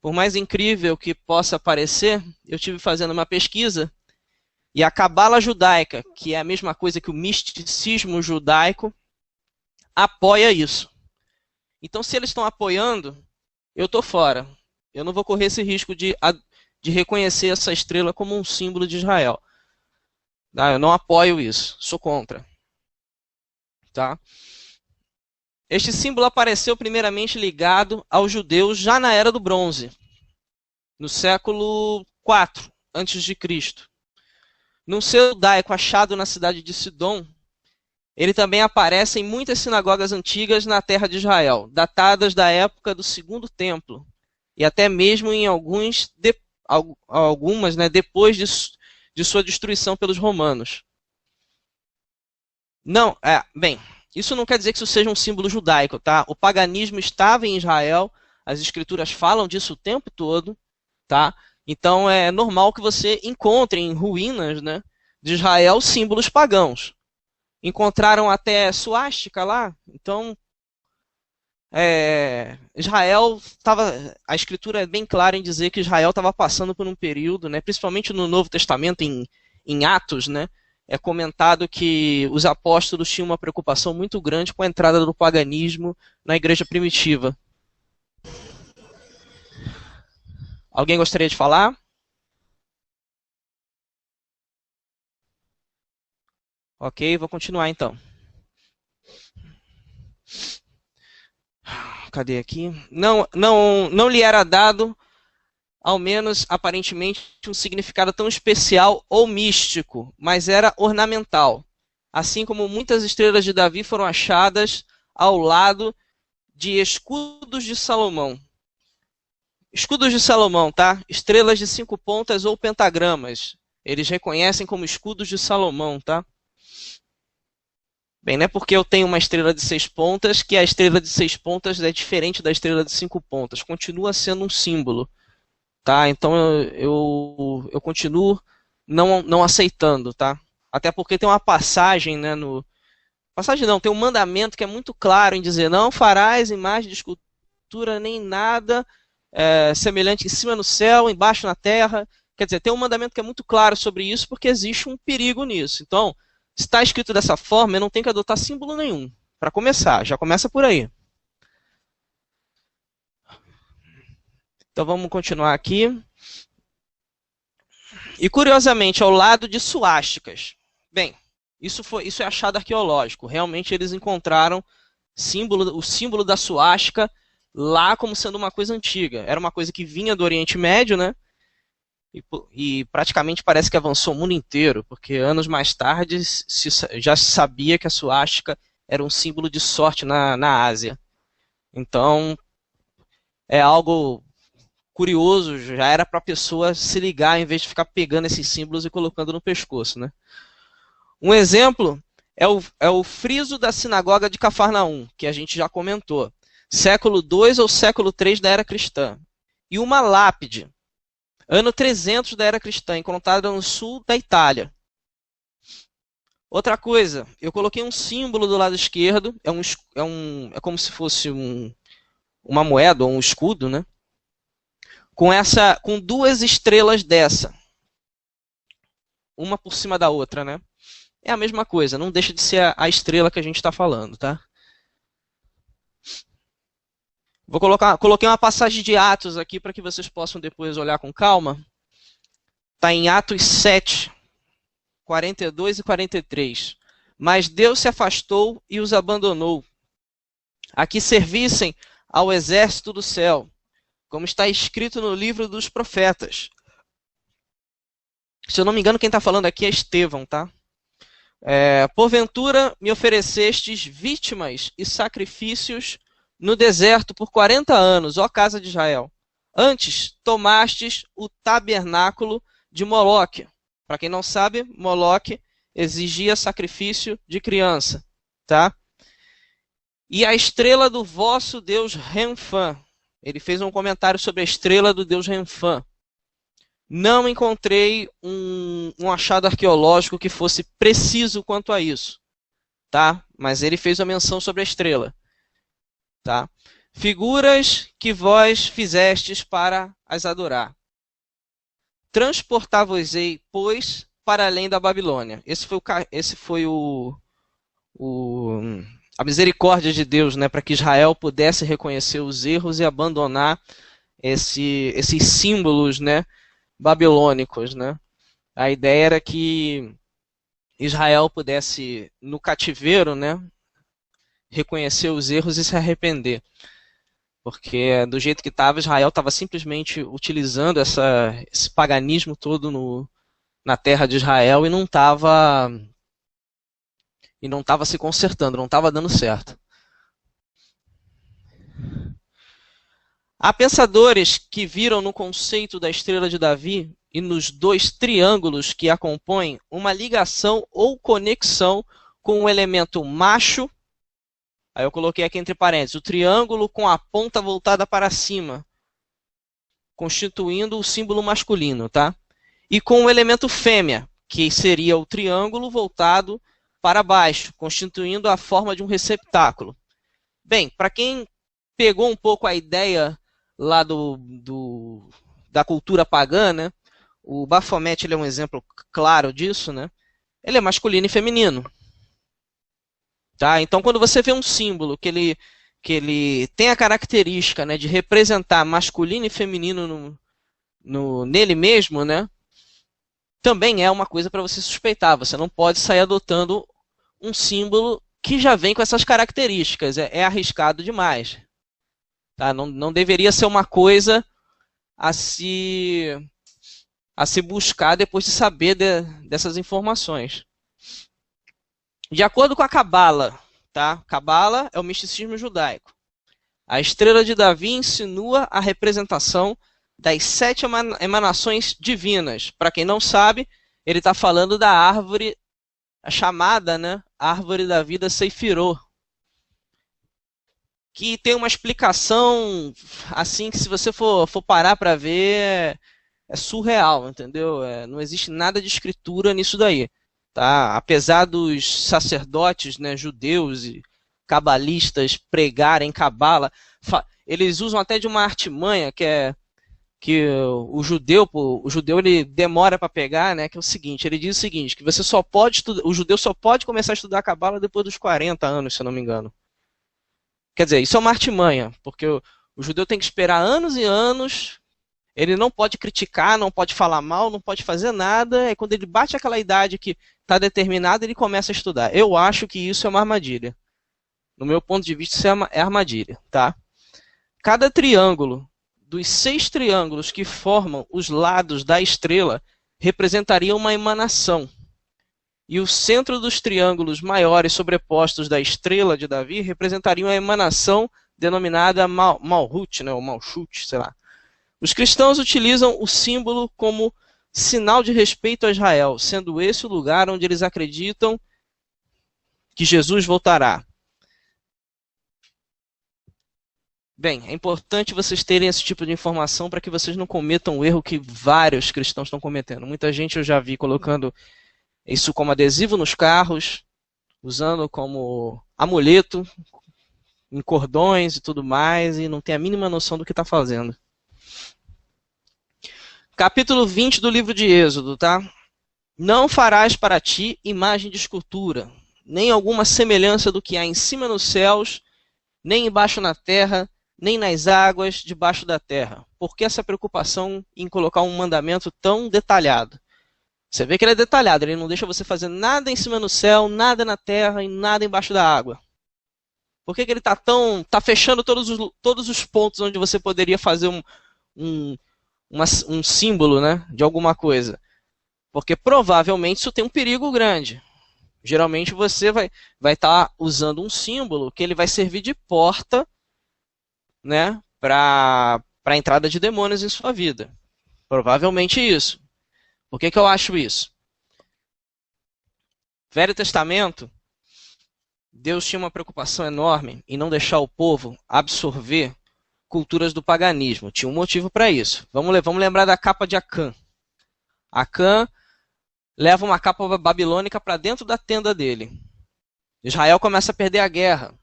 Por mais incrível que possa parecer, eu tive fazendo uma pesquisa e a Cabala judaica, que é a mesma coisa que o misticismo judaico, apoia isso. Então, se eles estão apoiando, eu estou fora. Eu não vou correr esse risco de reconhecer essa estrela como um símbolo de Israel. Tá? Eu não apoio isso, sou contra. Tá? Este símbolo apareceu primeiramente ligado aos judeus já na Era do Bronze, no século IV a.C. Num selo judaico achado na cidade de Sidom, ele também aparece em muitas sinagogas antigas na terra de Israel, datadas da época do Segundo Templo, e até mesmo em algumas, né, depois de sua destruição pelos romanos. Não, bem, isso não quer dizer que isso seja um símbolo judaico, tá? O paganismo estava em Israel, as escrituras falam disso o tempo todo, tá? Então é normal que você encontre em ruínas, né, de Israel símbolos pagãos. Encontraram até suástica lá, então Israel estava. A escritura é bem clara em dizer que Israel estava passando por um período, né, principalmente no Novo Testamento, em Atos, né, é comentado que os apóstolos tinham uma preocupação muito grande com a entrada do paganismo na igreja primitiva. Alguém gostaria de falar? Ok, vou continuar então. Cadê aqui? Não lhe era dado, ao menos aparentemente, um significado tão especial ou místico, mas era ornamental. Assim como muitas estrelas de Davi foram achadas ao lado de escudos de Salomão. Escudos de Salomão, tá? Estrelas de 5 pontas ou pentagramas. Eles reconhecem como escudos de Salomão, tá? Bem, não é porque eu tenho uma estrela de 6 pontas que a estrela de 6 pontas é diferente da estrela de 5 pontas. Continua sendo um símbolo, tá? Então eu continuo não aceitando, tá? Até porque tem uma passagem, né, passagem não, tem um mandamento que é muito claro em dizer: não farás imagem de escultura nem nada semelhante em cima no céu, embaixo na terra. Quer dizer, tem um mandamento que é muito claro sobre isso, porque existe um perigo nisso. Então, se está escrito dessa forma, eu não tenho que adotar símbolo nenhum. Para começar, já começa por aí. Então vamos continuar aqui. E curiosamente, ao lado de suásticas. Bem, isso é achado arqueológico. Realmente eles encontraram o símbolo da suástica lá como sendo uma coisa antiga. Era uma coisa que vinha do Oriente Médio, né? E praticamente parece que avançou o mundo inteiro, porque anos mais tarde já se sabia que a suástica era um símbolo de sorte na Ásia. Então, é algo curioso, já era para a pessoa se ligar em vez de ficar pegando esses símbolos e colocando no pescoço, né? Um exemplo é o friso da sinagoga de Cafarnaum, que a gente já comentou, século II ou século III da era cristã. E uma lápide, ano 300 da era cristã, encontrada no sul da Itália. Outra coisa, eu coloquei um símbolo do lado esquerdo, é como se fosse uma moeda ou um escudo, né? Com duas estrelas dessa, uma por cima da outra, né? É a mesma coisa, não deixa de ser a estrela que a gente está falando, tá? Coloquei uma passagem de Atos aqui para que vocês possam depois olhar com calma. Está em Atos 7, 42 e 43. Mas Deus se afastou e os abandonou, a que servissem ao exército do céu, como está escrito no livro dos profetas. Se eu não me engano, quem está falando aqui é Estevão, tá? Porventura me oferecestes vítimas e sacrifícios no deserto por 40 anos, ó casa de Israel. Antes tomastes o tabernáculo de Moloque. Para quem não sabe, Moloque exigia sacrifício de criança, tá? E a estrela do vosso Deus Renfã. Ele fez um comentário sobre a estrela do Deus Renfã. Não encontrei um achado arqueológico que fosse preciso quanto a isso, tá? Mas ele fez uma menção sobre a estrela, tá? Figuras que vós fizestes para as adorar. Transportar-vos-ei, pois, para além da Babilônia. Esse foi a misericórdia de Deus, né, para que Israel pudesse reconhecer os erros e abandonar esses símbolos, né, babilônicos, né? A ideia era que Israel pudesse, no cativeiro, né, reconhecer os erros e se arrepender. Porque do jeito que estava, Israel estava simplesmente utilizando esse paganismo todo na terra de Israel e não estava se consertando, não estava dando certo. Há pensadores que viram no conceito da estrela de Davi e nos dois triângulos que a compõem uma ligação ou conexão com o elemento macho. Aí eu coloquei aqui entre parênteses, o triângulo com a ponta voltada para cima, constituindo o símbolo masculino, tá? E com o elemento fêmea, que seria o triângulo voltado para baixo, constituindo a forma de um receptáculo. Bem, para quem pegou um pouco a ideia lá da cultura pagã, né? O Baphomet ele é um exemplo claro disso, né? Ele é masculino e feminino. Tá? Então, quando você vê um símbolo que ele tem a característica, né, de representar masculino e feminino nele mesmo, né, também é uma coisa para você suspeitar. Você não pode sair adotando um símbolo que já vem com essas características. É arriscado demais. Tá? Não deveria ser uma coisa a se buscar depois de saber dessas informações. De acordo com a Cabala, tá? Cabala é o misticismo judaico. A estrela de Davi insinua a representação das 7 emanações divinas. Para quem não sabe, ele está falando da árvore, a chamada, né, árvore da vida Seifirô, que tem uma explicação assim que se você for parar para ver é surreal, entendeu? Não existe nada de escritura nisso daí. Tá? Apesar dos sacerdotes, né, judeus e cabalistas pregarem cabala, eles usam até de uma artimanha que o judeu ele demora para pegar, né, que é o seguinte, ele diz o seguinte, que o judeu só pode começar a estudar cabala depois dos 40 anos, se eu não me engano. Quer dizer, isso é uma artimanha, porque o judeu tem que esperar anos e anos. Ele não pode criticar, não pode falar mal, não pode fazer nada. É quando ele bate aquela idade que está determinada, ele começa a estudar. Eu acho que isso é uma armadilha. No meu ponto de vista, isso é armadilha. Tá? Cada triângulo, dos 6 triângulos que formam os lados da estrela, representaria uma emanação. E o centro dos triângulos maiores sobrepostos da estrela de Davi representaria uma emanação denominada Malhut, né, ou Malchut, sei lá. Os cristãos utilizam o símbolo como sinal de respeito a Israel, sendo esse o lugar onde eles acreditam que Jesus voltará. Bem, é importante vocês terem esse tipo de informação para que vocês não cometam o erro que vários cristãos estão cometendo. Muita gente eu já vi colocando isso como adesivo nos carros, usando como amuleto, em cordões e tudo mais, e não tem a mínima noção do que está fazendo. Capítulo 20 do livro de Êxodo, tá? Não farás para ti imagem de escultura, nem alguma semelhança do que há em cima nos céus, nem embaixo na terra, nem nas águas debaixo da terra. Por que essa preocupação em colocar um mandamento tão detalhado? Você vê que ele é detalhado, ele não deixa você fazer nada em cima no céu, nada na terra e nada embaixo da água. Por que ele está fechando todos os pontos onde você poderia fazer um símbolo, né, de alguma coisa? Porque provavelmente isso tem um perigo grande. Geralmente você vai estar usando um símbolo que ele vai servir de porta, né, para a entrada de demônios em sua vida. Provavelmente isso. Por que eu acho isso? Velho Testamento, Deus tinha uma preocupação enorme em não deixar o povo absorver culturas do paganismo. Tinha um motivo para isso. Vamos lembrar da capa de Acã. Acã leva uma capa babilônica para dentro da tenda dele. Israel começa a perder a guerra.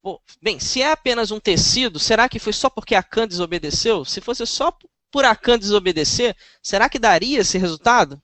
Pô, bem, se é apenas um tecido, será que foi só porque a Khan desobedeceu? Se fosse só por a Khan desobedecer, será que daria esse resultado?